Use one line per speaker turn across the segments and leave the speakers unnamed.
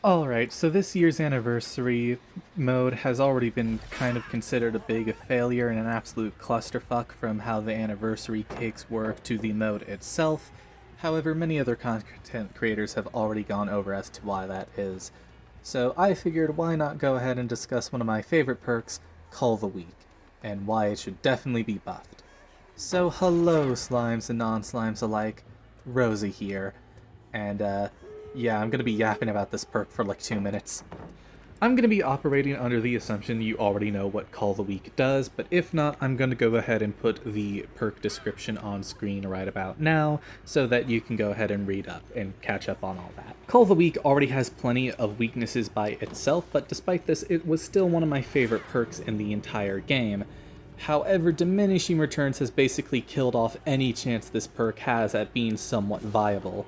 Alright, so this year's anniversary mode has already been kind of considered a big failure and an absolute clusterfuck from how the anniversary cakes work to the mode itself. However, many other content creators have already gone over as to why that is. So I figured why not go ahead and discuss one of my favorite perks, Cull the Weak, and why it should definitely be buffed. So hello slimes and non-slimes alike, Rosie here, and yeah, I'm gonna be yapping about this perk for like 2 minutes. I'm gonna be operating under the assumption you already know what Cull the Weak does, but if not, I'm gonna go ahead and put the perk description on screen right about now, so that you can go ahead and read up and catch up on all that. Cull the Weak already has plenty of weaknesses by itself, but despite this, it was still one of my favorite perks in the entire game. However, Diminishing Returns has basically killed off any chance this perk has at being somewhat viable.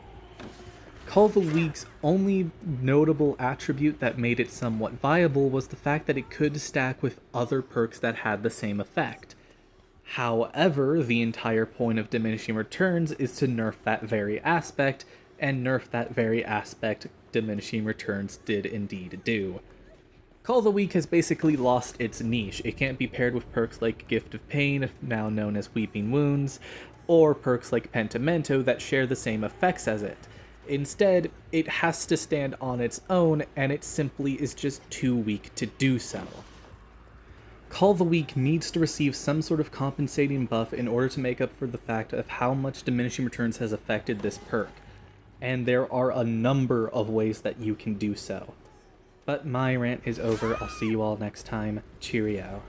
Cull the Weak's only notable attribute that made it somewhat viable was the fact that it could stack with other perks that had the same effect. However, the entire point of Diminishing Returns is to nerf that very aspect, and nerf that very aspect Diminishing Returns did indeed do. Cull the Weak has basically lost its niche. It can't be paired with perks like Gift of Pain, now known as Weeping Wounds, or perks like Pentimento that share the same effects as it. Instead, it has to stand on its own, and it simply is just too weak to do so. Cull the Weak needs to receive some sort of compensating buff in order to make up for the fact of how much Diminishing Returns has affected this perk, and there are a number of ways that you can do so. But my rant is over. I'll see you all next time. Cheerio.